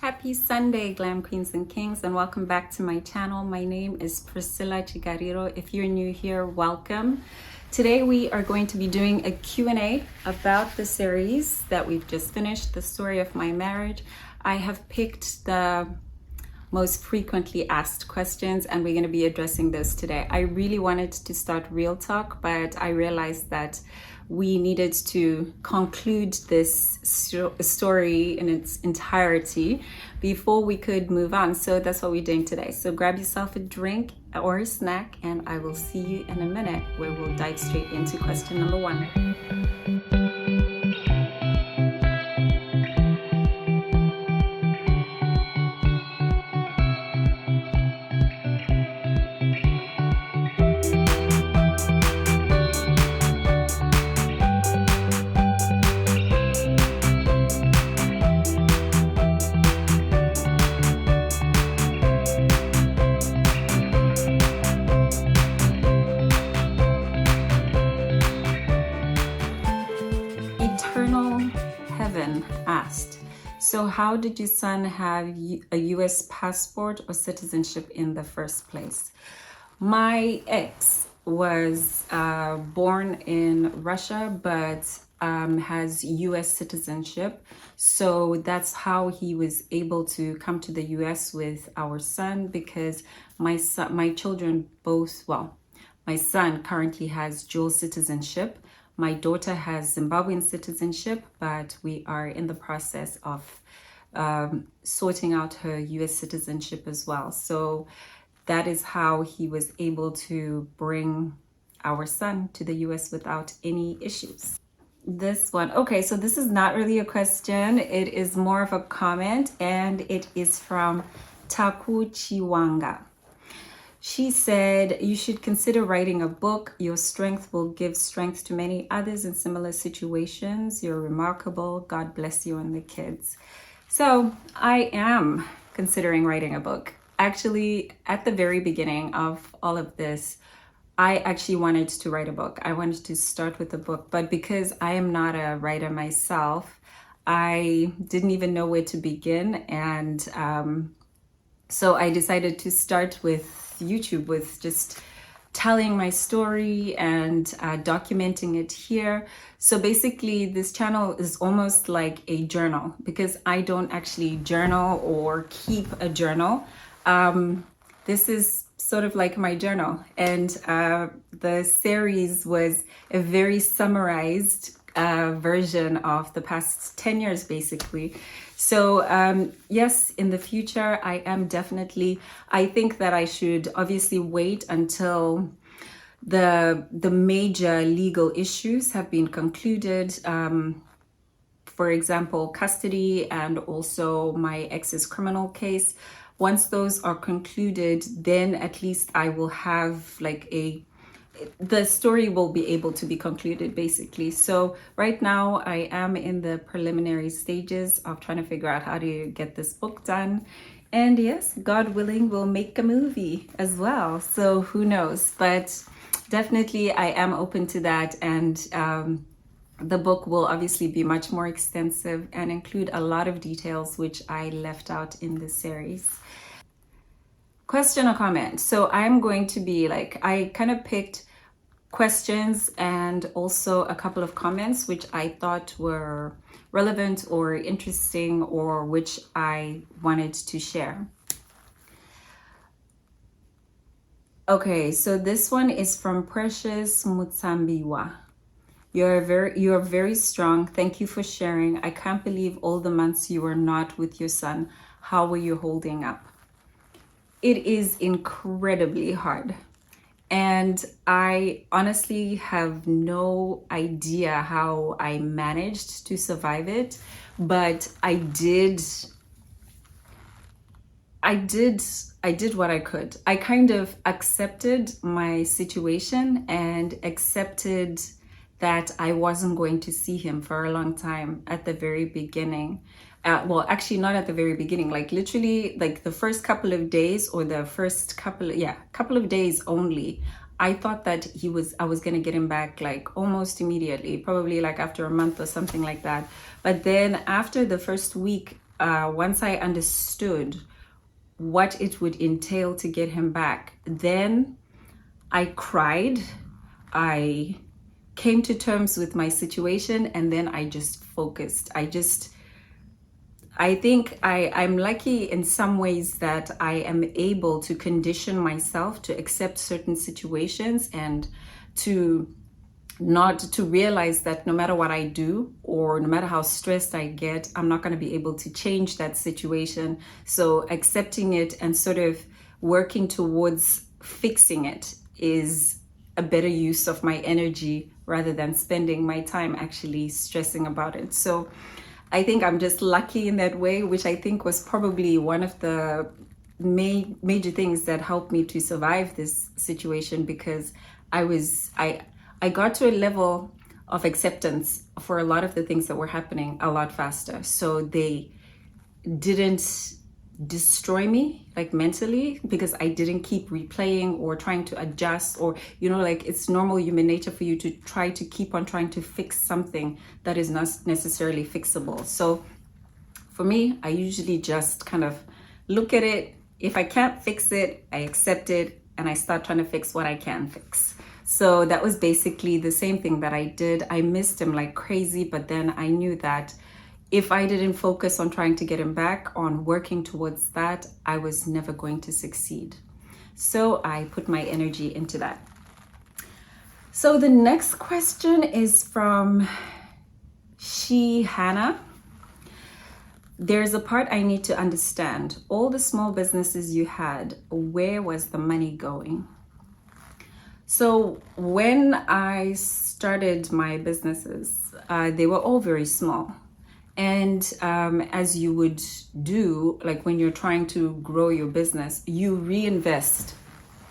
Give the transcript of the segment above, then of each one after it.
Happy Sunday, Glam Queens and Kings, and welcome back to my channel. My name is Priscilla Chigariro. If you're new here, welcome. Today we are going to be doing a Q&A about the series that we've just finished, The Story of My Marriage. I have picked the most frequently asked questions and we're going to be addressing those today. I really wanted to start Real Talk, but I realized that we needed to conclude this story in its entirety before we could move on. So that's what we're doing today. So grab yourself a drink or a snack and I will see you in a minute where we'll dive straight into question number 1. Eternal Heaven asked, so how did your son have a US passport or citizenship in the first place? My ex was born in Russia, but has US citizenship. So that's how he was able to come to the US with our son, because my children both, well, my son currently has dual citizenship. My daughter has Zimbabwean citizenship, but we are in the process of sorting out her US citizenship as well. So that is how he was able to bring our son to the US without any issues. This one, okay, so this is not really a question. It is more of a comment, and it is from Taku Chiwanga. She said, you should consider writing a book. Your strength will give strength to many others in similar situations. You're remarkable. God bless you and the kids. So I am considering writing a book. Actually, at the very beginning of all of this, I actually wanted to write a book. I wanted to start with a book, but because I am not a writer myself, I didn't even know where to begin. And so I decided to start with YouTube, with just telling my story and documenting it here. So basically this channel is almost like a journal, because I don't actually journal or keep a journal. This is sort of like my journal, and the series was a very summarized version of the past 10 years basically. So yes, in the future I am definitely, I think that I should obviously wait until the major legal issues have been concluded. For example, custody and also my ex's criminal case. Once those are concluded, then at least I will have like the story will be able to be concluded basically. So right now I am in the preliminary stages of trying to figure out how to get this book done. And yes, God willing, we'll make a movie as well. So who knows, but definitely I am open to that. And the book will obviously be much more extensive and include a lot of details which I left out in this series. Question or comment? So I'm going to be like, I kind of picked questions and also a couple of comments which I thought were relevant or interesting, or which I wanted to share. Okay, so this one is from Precious Mutsambiwa. You're very strong. Thank you for sharing. I can't believe all the months you were not with your son. How were you holding up? It is incredibly hard. And I honestly have no idea how I managed to survive it, but I did what I could. I kind of accepted my situation and accepted that I wasn't going to see him for a long time at the very beginning. Well, actually not at the very beginning, like literally like the first couple of days, or the first couple of days only. I thought that I was gonna get him back like almost immediately, probably like after a month or something like that. But then after the first week, once I understood what it would entail to get him back, then I cried. I came to terms with my situation, and then I just focused. I think I'm lucky in some ways that I am able to condition myself to accept certain situations and to not to realize that no matter what I do or no matter how stressed I get, I'm not going to be able to change that situation. So accepting it and sort of working towards fixing it is a better use of my energy rather than spending my time actually stressing about it. So I think I'm just lucky in that way, which I think was probably one of the major things that helped me to survive this situation, because I got to a level of acceptance for a lot of the things that were happening a lot faster. So they didn't destroy me like mentally, because I didn't keep replaying or trying to adjust, or like it's normal human nature for you to try to keep on trying to fix something that is not necessarily fixable. So for me, I usually just kind of look at it. If I can't fix it, I accept it and I start trying to fix what I can fix. So that was basically the same thing that I did. I missed him like crazy, but then I knew that if I didn't focus on trying to get him back, on working towards that, I was never going to succeed. So I put my energy into that. So the next question is from Hannah. There's a part I need to understand. All the small businesses you had, where was the money going? So when I started my businesses, they were all very small. And as you would do, like when you're trying to grow your business, you reinvest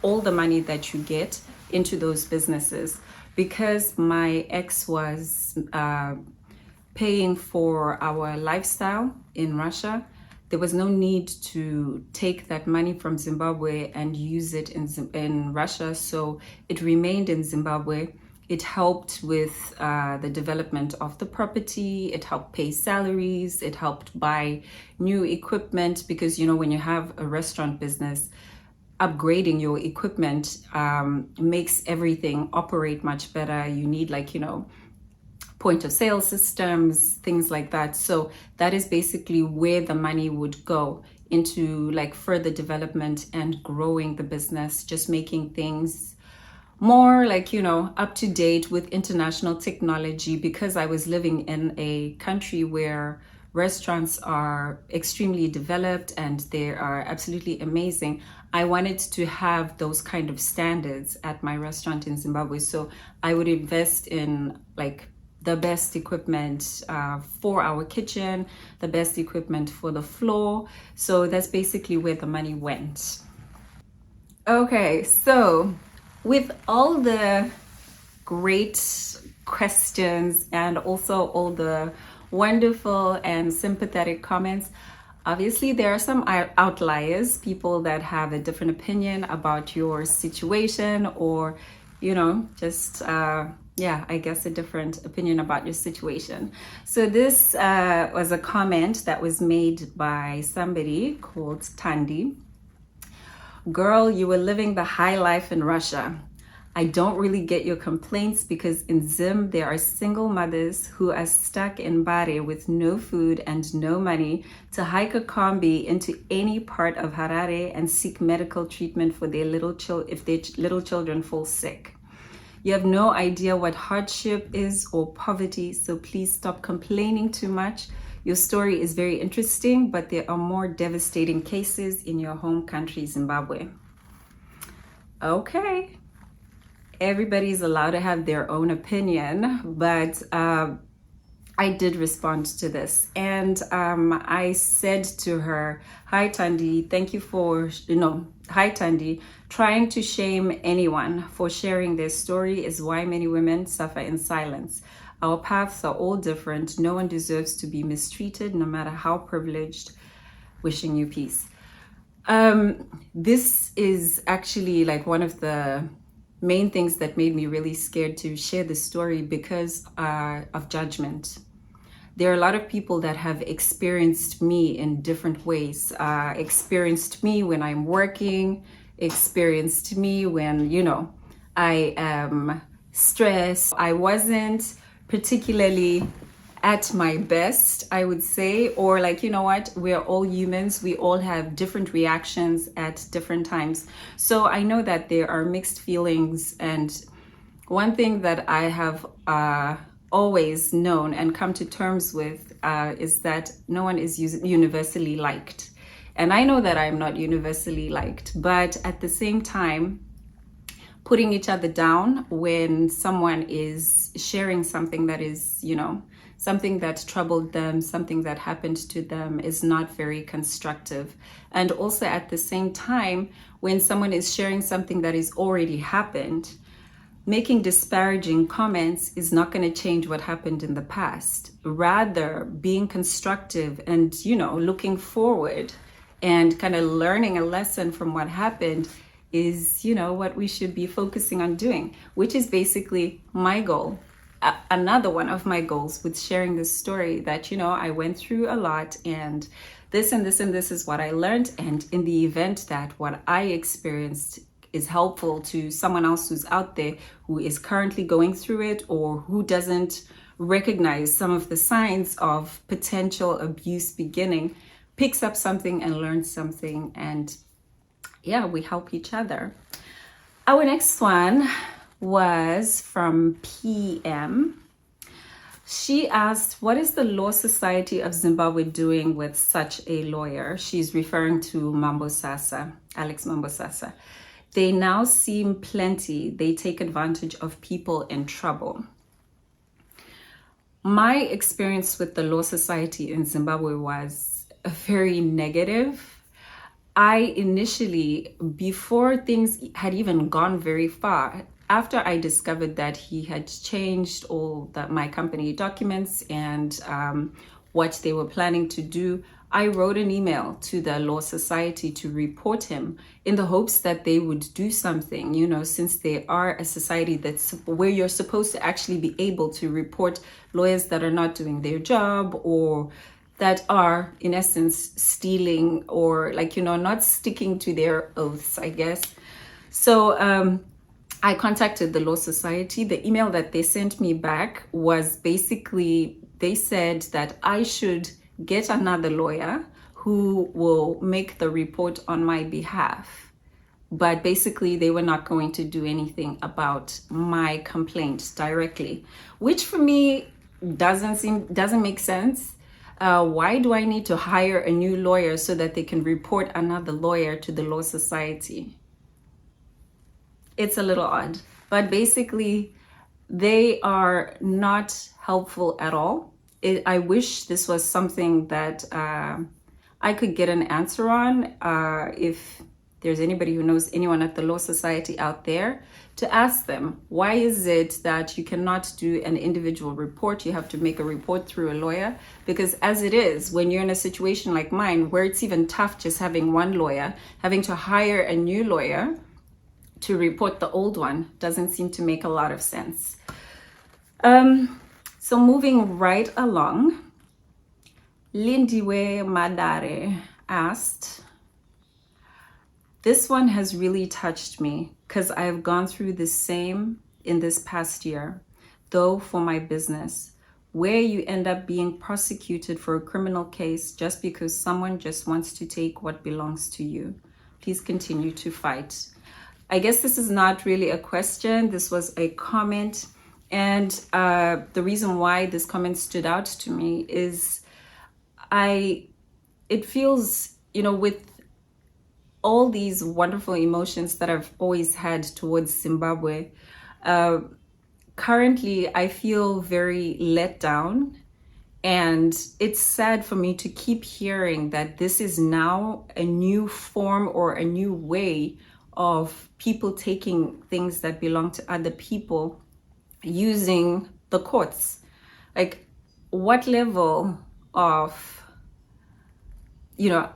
all the money that you get into those businesses. Because my ex was paying for our lifestyle in Russia, there was no need to take that money from Zimbabwe and use it in Russia. So it remained in Zimbabwe. It helped with the development of the property. It helped pay salaries. It helped buy new equipment, because, when you have a restaurant business, upgrading your equipment makes everything operate much better. You need point of sale systems, things like that. So that is basically where the money would go, into further development and growing the business, just making things more up to date with international technology, because I was living in a country where restaurants are extremely developed and they are absolutely amazing. I wanted to have those kind of standards at my restaurant in Zimbabwe. So I would invest in the best equipment for our kitchen, the best equipment for the floor. So that's basically where the money went. Okay, so with all the great questions and also all the wonderful and sympathetic comments, obviously there are some outliers, people that have a different opinion about your situation, or just I guess a different opinion about your situation. So this was a comment that was made by somebody called Tandy. Girl, you were living the high life in Russia. I don't really get your complaints, because in Zim there are single mothers who are stuck in Bari with no food and no money to hike a combi into any part of Harare and seek medical treatment for their if their little children fall sick. You have no idea what hardship is or poverty, so please stop complaining too much. Your story is very interesting, but there are more devastating cases in your home country, Zimbabwe. Okay. Everybody's allowed to have their own opinion, but I did respond to this. And I said to her, hi, Tandy, thank you for, hi, Tandy, trying to shame anyone for sharing their story is why many women suffer in silence. Our paths are all different. No one deserves to be mistreated, no matter how privileged. Wishing you peace. This is actually one of the main things that made me really scared to share this story, because of judgment. there are a lot of people that have experienced me in different ways. Experienced me when I'm working, experienced me when, I am stressed. I wasn't particularly at my best, I would say, or like, we're all humans. We all have different reactions at different times. So I know that there are mixed feelings. And one thing that I have always known and come to terms with is that no one is universally liked. And I know that I'm not universally liked, but at the same time, putting each other down when someone is sharing something that is, something that troubled them, something that happened to them, is not very constructive. And also at the same time, when someone is sharing something that is already happened, making disparaging comments is not going to change what happened in the past. Rather, being constructive and, looking forward and kind of learning a lesson from what happened is, what we should be focusing on doing, which is basically my goal. Another one of my goals with sharing this story, that, I went through a lot, and this and this and this is what I learned. And in the event that what I experienced is helpful to someone else who's out there who is currently going through it, or who doesn't recognize some of the signs of potential abuse beginning, picks up something and learns something, and we help each other. Our next one was from PM. She asked, what is the Law Society of Zimbabwe doing with such a lawyer? She's referring to Mambosasa, Alex Mambosasa. They now seem plenty. They take advantage of people in trouble. My experience with the Law Society in Zimbabwe was very negative. I initially, before things had even gone very far, after I discovered that he had changed all my company documents and what they were planning to do, I wrote an email to the Law Society to report him, in the hopes that they would do something, since they are a society that's where you're supposed to actually be able to report lawyers that are not doing their job, or that are in essence stealing, or not sticking to their oaths, I guess. So I contacted the Law Society. The email that they sent me back was basically, they said that I should get another lawyer who will make the report on my behalf. But basically, they were not going to do anything about my complaint directly, which for me doesn't make sense. Why do I need to hire a new lawyer so that they can report another lawyer to the Law Society? It's a little odd, but basically they are not helpful at all. I wish this was something that I could get an answer on. If there's anybody who knows anyone at the Law Society out there, to ask them, why is it that you cannot do an individual report? You have to make a report through a lawyer? Because as it is, when you're in a situation like mine, where it's even tough just having one lawyer, having to hire a new lawyer to report the old one doesn't seem to make a lot of sense. So moving right along, Lindiwe Madare asked, this one has really touched me because I've gone through the same in this past year, though for my business, where you end up being prosecuted for a criminal case just because someone just wants to take what belongs to you. Please continue to fight. I guess this is not really a question. This was a comment. And the reason why this comment stood out to me is it feels, with all these wonderful emotions that I've always had towards Zimbabwe, currently I feel very let down. And it's sad for me to keep hearing that this is now a new form or a new way of people taking things that belong to other people, using the courts. Like, what level of,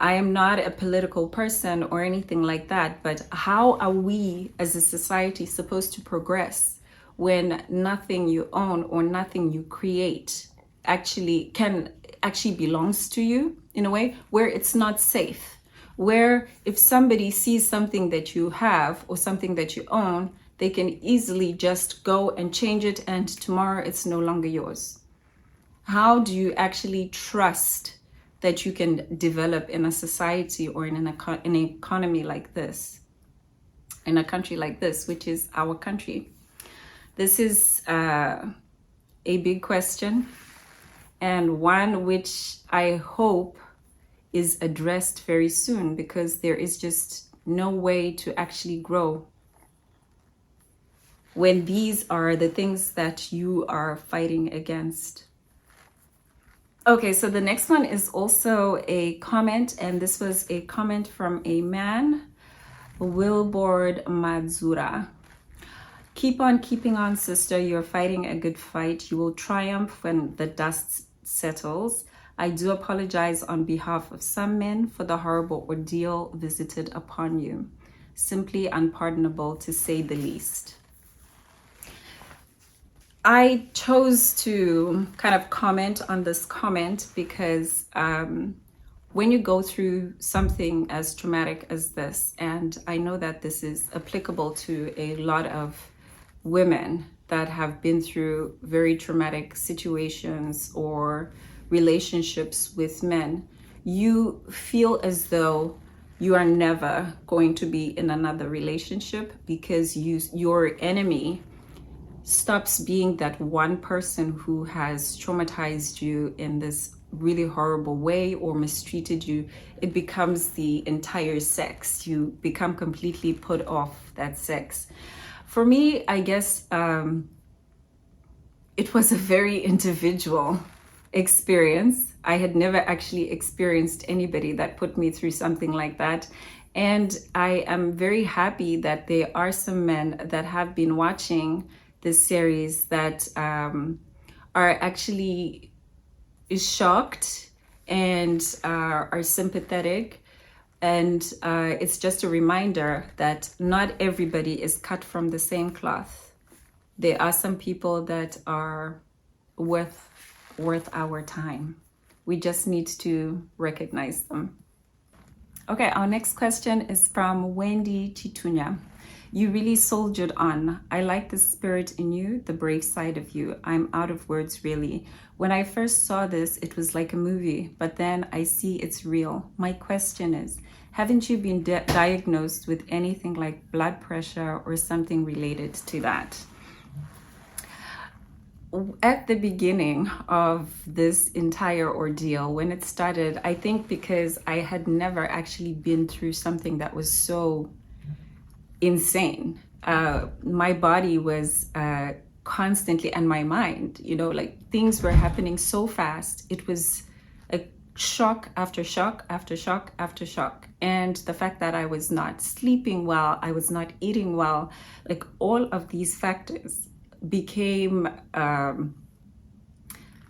I am not a political person or anything like that, but how are we as a society supposed to progress when nothing you own or nothing you create actually belongs to you in a way where it's not safe, where if somebody sees something that you have or something that you own, they can easily just go and change it, and tomorrow it's no longer yours. How do you actually trust that you can develop in a society or in an economy like this, in a country like this, which is our country? This is a big question, and one which I hope is addressed very soon, because there is just no way to actually grow when these are the things that you are fighting against. Okay, so the next one is also a comment, and this was a comment from a man, Wilbord Madzura. Keep on keeping on, sister. You're fighting a good fight. You will triumph when the dust settles. I do apologize on behalf of some men for the horrible ordeal visited upon you. Simply unpardonable, to say the least. I chose to kind of comment on this comment because when you go through something as traumatic as this, and I know that this is applicable to a lot of women that have been through very traumatic situations or relationships with men, you feel as though you are never going to be in another relationship because your enemy stops being that one person who has traumatized you in this really horrible way or mistreated you. It becomes the entire sex. You become completely put off that sex. For me, I guess it was a very individual experience. I had never actually experienced anybody that put me through something like that. And I am very happy that there are some men that have been watching this series that are actually shocked and are sympathetic. And it's just a reminder that not everybody is cut from the same cloth. There are some people that are worth our time. We just need to recognize them. Okay, our next question is from Wendy Chitunya. You really soldiered on. I like the spirit in you, the brave side of you. I'm out of words, really. When I first saw this, it was like a movie, but then I see it's real. My question is, haven't you been diagnosed with anything like blood pressure or something related to that? At the beginning of this entire ordeal, when it started, I think because I had never actually been through something that was so insane. My body was constantly, and my mind, like things were happening so fast. It was a shock after shock after shock after shock. And the fact that I was not sleeping well, I was not eating well, like all of these factors became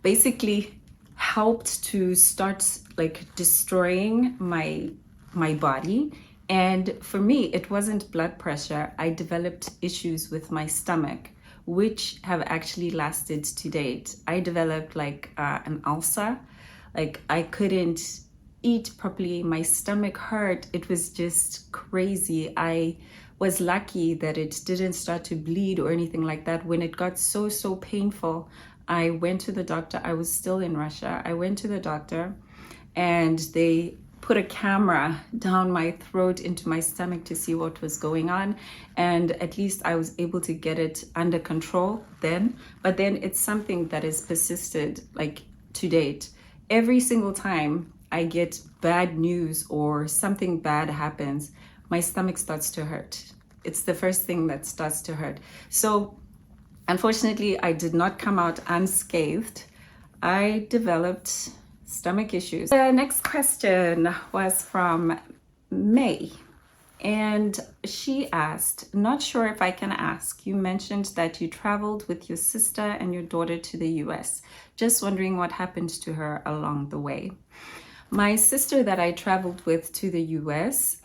basically helped to start like destroying my body. And for me, it wasn't blood pressure. I developed issues with my stomach, which have actually lasted to date. I developed like an ulcer. Like I couldn't eat properly. My stomach hurt. It was just crazy. I was lucky that it didn't start to bleed or anything like that. When it got so painful, I went to the doctor. I was still in Russia. I went to the doctor and they put a camera down my throat into my stomach to see what was going on. And at least I was able to get it under control then. But then it's something that has persisted like to date. Every single time I get bad news or something bad happens, my stomach starts to hurt. It's the first thing that starts to hurt. So unfortunately, I did not come out unscathed. I developed stomach issues. The next question was from May, and she asked, not sure if I can ask, you mentioned that you traveled with your sister and your daughter to the US. Just wondering what happened to her along the way. My sister that I traveled with to the US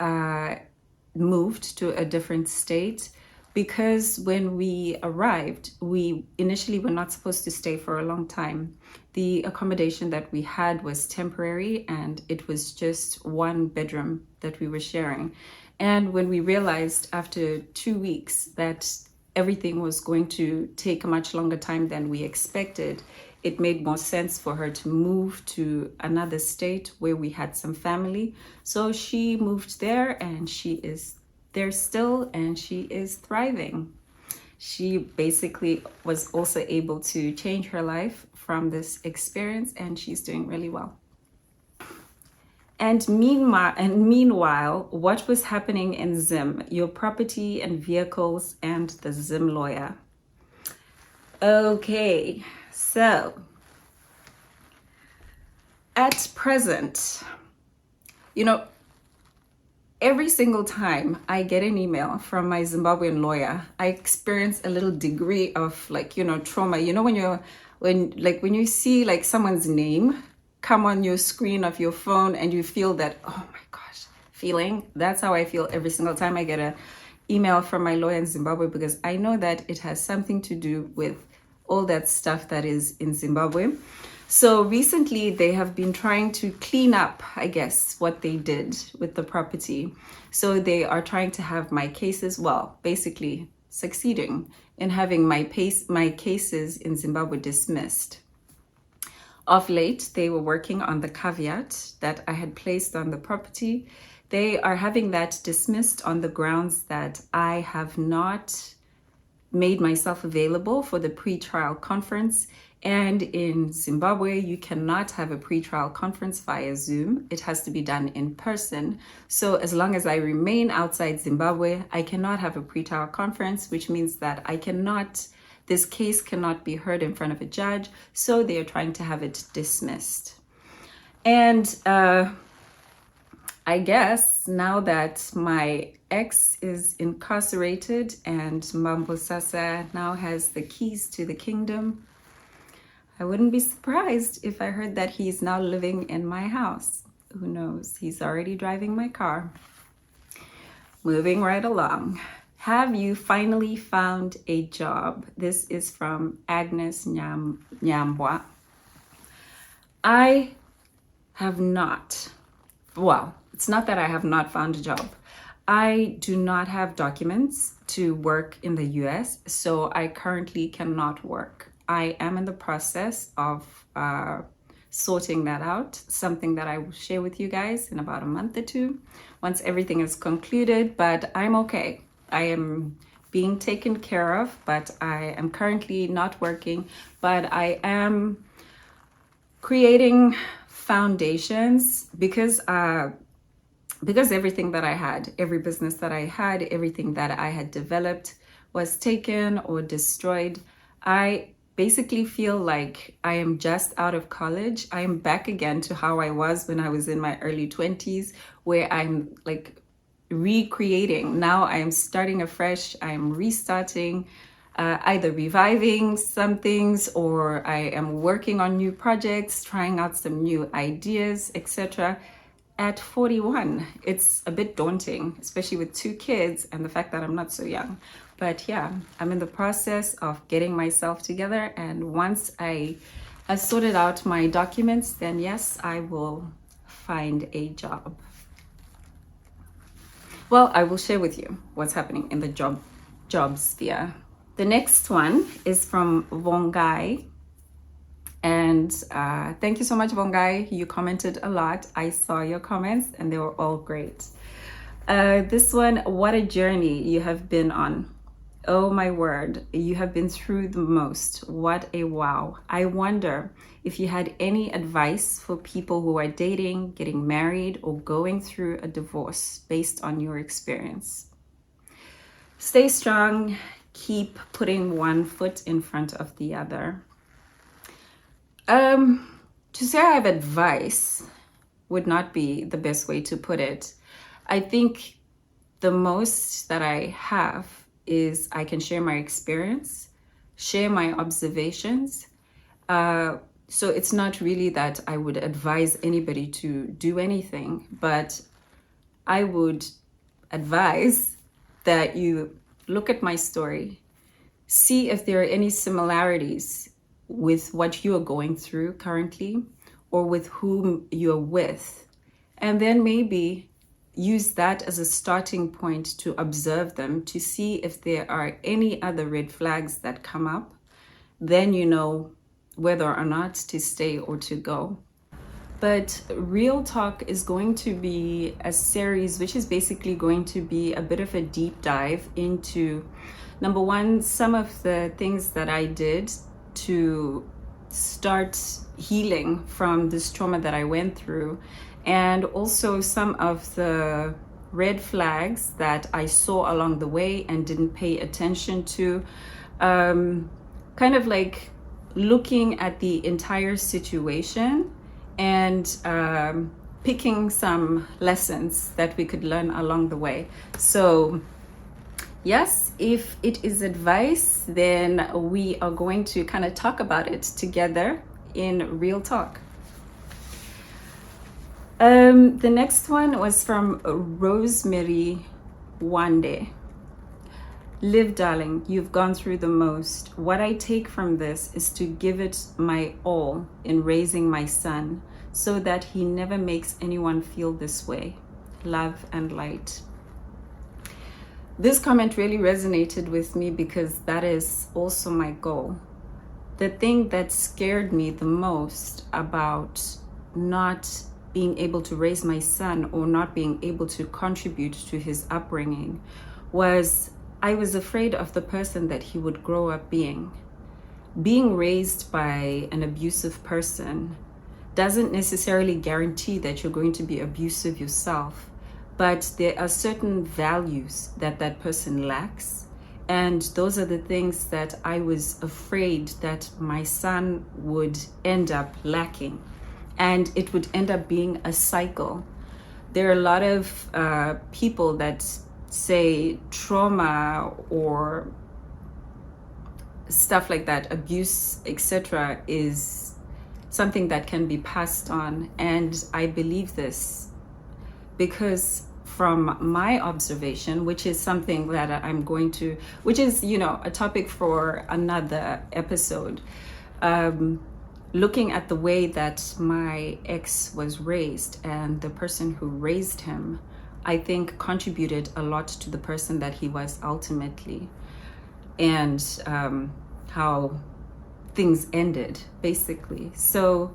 moved to a different state because when we arrived, we initially were not supposed to stay for a long time. The accommodation that we had was temporary, and it was just one bedroom that we were sharing. And when we realized after 2 weeks that everything was going to take a much longer time than we expected, it made more sense for her to move to another state where we had some family. So she moved there, and she is there still, and she is thriving. She basically was also able to change her life from this experience, and she's doing really well. And meanwhile, what was happening in Zim, your property and vehicles, and the Zim lawyer? Okay, so at present, you know, every single time I get an email from my Zimbabwean lawyer, I experience a little degree of, like, trauma. When you see like someone's name come on your screen of your phone and you feel that, oh my gosh, feeling. That's how I feel every single time I get an email from my lawyer in Zimbabwe, because I know that it has something to do with all that stuff that is in Zimbabwe. So recently they have been trying to clean up, I guess, what they did with the property. So they are trying to have my cases, well, basically succeeding in having my cases in Zimbabwe dismissed. Of late, they were working on the caveat that I had placed on the property. They are having that dismissed on the grounds that I have not made myself available for the pre-trial conference. And in Zimbabwe, you cannot have a pre-trial conference via Zoom. It has to be done in person. So as long as I remain outside Zimbabwe, I cannot have a pre-trial conference, which means that this case cannot be heard in front of a judge. So they are trying to have it dismissed. And I guess now that my ex is incarcerated and Mambo Sasa now has the keys to the kingdom, I wouldn't be surprised if I heard that he's now living in my house. Who knows? He's already driving my car. Moving right along. Have you finally found a job? This is from Agnes Nyambwa. I have not. Well, it's not that I have not found a job. I do not have documents to work in the US, so I currently cannot work. I am in the process of sorting that out, something that I will share with you guys in about a month or two once everything is concluded, but I'm okay. I am being taken care of, but I am currently not working, but I am creating foundations because everything that I had, every business that I had, everything that I had developed was taken or destroyed. I basically feel like I am just out of college. I am back again to how I was when I was in my early 20s, where I'm like recreating. Now I am starting afresh. I'm restarting, either reviving some things, or I am working on new projects, trying out some new ideas, etc. At 41, it's a bit daunting, especially with 2 kids and the fact that I'm not so young. But yeah, I'm in the process of getting myself together. And once I sorted out my documents, then yes, I will find a job. Well, I will share with you what's happening in the job sphere. The next one is from Vongai. And thank you so much, Vongai. You commented a lot. I saw your comments and they were all great. This one, what a journey you have been on. Oh my word, you have been through the most. What a wow. I wonder if you had any advice for people who are dating, getting married, or going through a divorce based on your experience. Stay strong. Keep putting one foot in front of the other. To say I have advice would not be the best way to put it. I think the most that I have is I can share my experience, share my observations. So it's not really that I would advise anybody to do anything, but I would advise that you look at my story, see if there are any similarities with what you are going through currently or with whom you're with. And then maybe use that as a starting point to observe them, to see if there are any other red flags that come up. Then you know whether or not to stay or to go. But Real Talk is going to be a series which is basically going to be a bit of a deep dive into, number one, some of the things that I did to start healing from this trauma that I went through, and also some of the red flags that I saw along the way and didn't pay attention to. Kind of like looking at the entire situation and picking some lessons that we could learn along the way. So yes, if it is advice, then we are going to kind of talk about it together in Real Talk. The next one was from Rosemary Wande. Live, darling, you've gone through the most. What I take from this is to give it my all in raising my son so that he never makes anyone feel this way. Love and light. This comment really resonated with me because that is also my goal. The thing that scared me the most about not being able to raise my son or not being able to contribute to his upbringing was I was afraid of the person that he would grow up being. Being raised by an abusive person doesn't necessarily guarantee that you're going to be abusive yourself, but there are certain values that that person lacks. And those are the things that I was afraid that my son would end up lacking. And it would end up being a cycle. There are a lot of people that say trauma or stuff like that, abuse, etc., is something that can be passed on. And I believe this because from my observation, which is something that I'm going to, which is, you know, a topic for another episode, looking at the way that my ex was raised and the person who raised him, I think contributed a lot to the person that he was ultimately, and how things ended, basically. So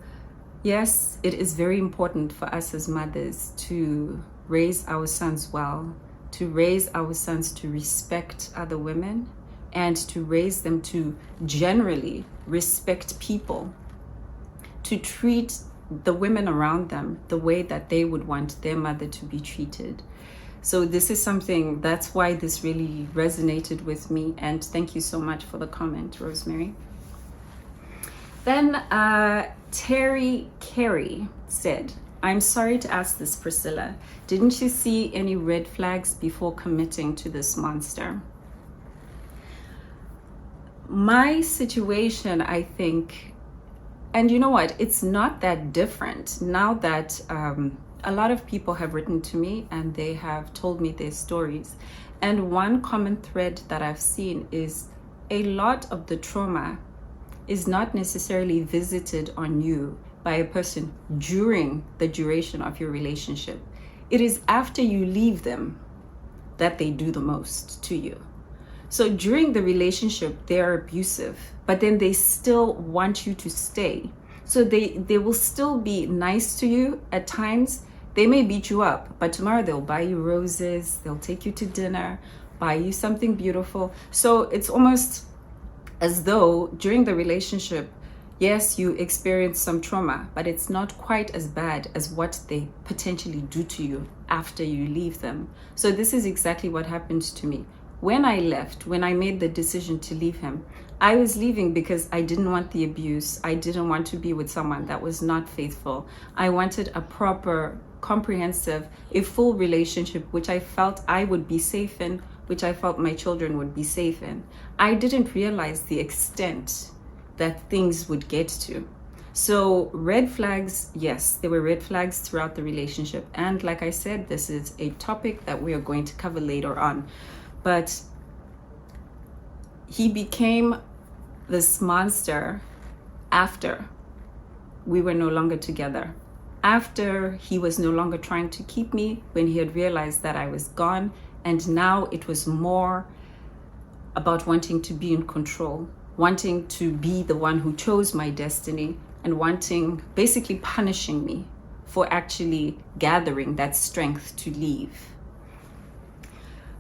yes, it is very important for us as mothers to raise our sons well, to raise our sons to respect other women, and to raise them to generally respect people, to treat the women around them the way that they would want their mother to be treated. So this is something, that's why this really resonated with me. And thank you so much for the comment, Rosemary. Then Terry Carey said, I'm sorry to ask this, Priscilla. Didn't you see any red flags before committing to this monster? My situation, I think, and you know what, it's not that different now that a lot of people have written to me and they have told me their stories. And one common thread that I've seen is a lot of the trauma is not necessarily visited on you by a person during the duration of your relationship. It is after you leave them that they do the most to you. So during the relationship, they're abusive, but then they still want you to stay. So they will still be nice to you at times. They may beat you up, but tomorrow they'll buy you roses, they'll take you to dinner, buy you something beautiful. So it's almost as though during the relationship, yes, you experience some trauma, but it's not quite as bad as what they potentially do to you after you leave them. So this is exactly what happened to me. When I left, when I made the decision to leave him, I was leaving because I didn't want the abuse. I didn't want to be with someone that was not faithful. I wanted a proper, comprehensive, a full relationship, which I felt I would be safe in, which I felt my children would be safe in. I didn't realize the extent that things would get to. So red flags, yes, there were red flags throughout the relationship. And like I said, this is a topic that we are going to cover later on. But he became this monster after we were no longer together, after he was no longer trying to keep me, when he had realized that I was gone. And now it was more about wanting to be in control, wanting to be the one who chose my destiny, and wanting, basically punishing me for actually gathering that strength to leave.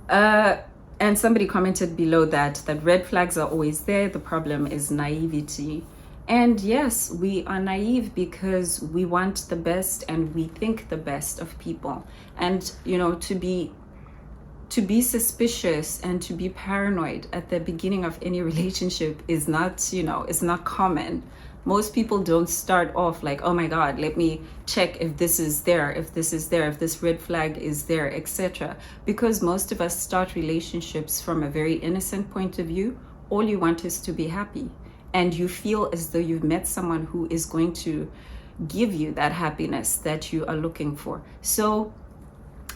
And somebody commented below that red flags are always there. The problem is naivety. And yes, we are naive because we want the best and we think the best of people. And, you know, to be suspicious and to be paranoid at the beginning of any relationship is not, you know, it's not common. Most people don't start off like, oh my God, let me check if this is there, if this is there, if this red flag is there, etc. Because most of us start relationships from a very innocent point of view. All you want is to be happy. And you feel as though you've met someone who is going to give you that happiness that you are looking for. So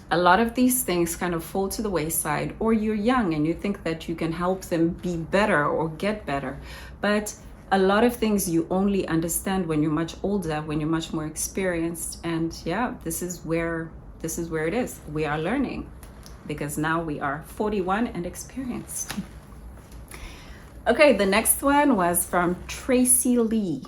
a lot of these things kind of fall to the wayside, or you're young and you think that you can help them be better or get better. But a lot of things you only understand when you're much older, when you're much more experienced. And yeah, this is where it is. We are learning because now we are 41 and experienced. Okay, the next one was from Tracy Lee.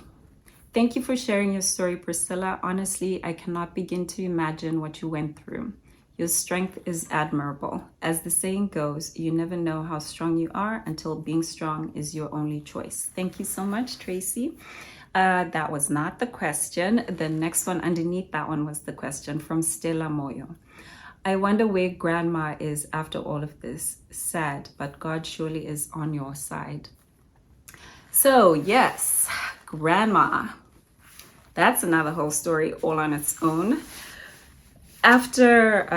Thank you for sharing your story, Priscilla. Honestly, I cannot begin to imagine what you went through. Your strength is admirable. As the saying goes, you never know how strong you are until being strong is your only choice. Thank you so much, Tracy. That was not the question. The next one underneath that one was the question from Stella Moyo. I wonder where grandma is after all of this. Sad, but God surely is on your side. So yes, grandma. That's another whole story all on its own. After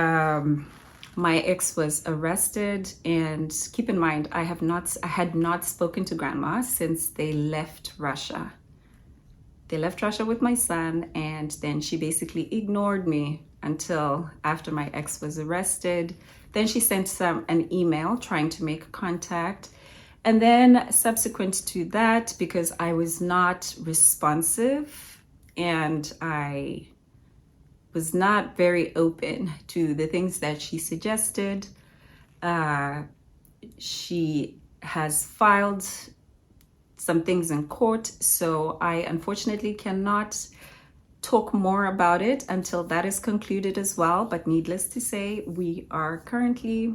my ex was arrested, and keep in mind, I had not spoken to grandma since they left Russia. They left Russia with my son, and then she basically ignored me until after my ex was arrested. Then she sent an email trying to make contact. And then subsequent to that, because I was not responsive and I was not very open to the things that she suggested, she has filed some things in court. So I unfortunately cannot talk more about it until that is concluded as well. But needless to say, we are currently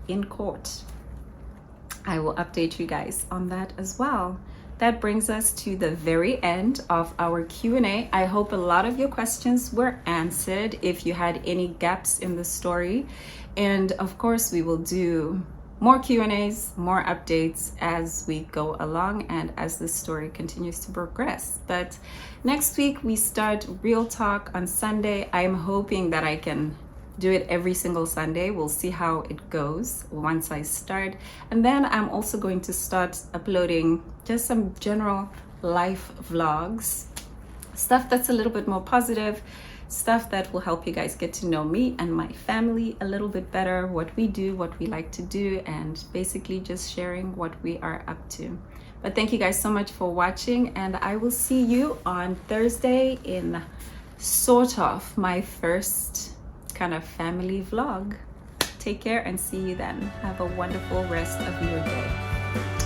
in court. I will update you guys on that as well. That brings us to the very end of our Q&A. I hope a lot of your questions were answered if you had any gaps in the story. And of course, we will do more Q&As, more updates as we go along and as the story continues to progress. But next week, we start Real Talk on Sunday. I'm hoping that I can do it every single Sunday. We'll see how it goes once I start. And then I'm also going to start uploading just some general life vlogs, stuff that's a little bit more positive, stuff that will help you guys get to know me and my family a little bit better, what we do, what we like to do, and basically just sharing what we are up to. But thank you guys so much for watching, and I will see you on Thursday in sort of my first kind of family vlog. Take care and see you then. Have a wonderful rest of your day.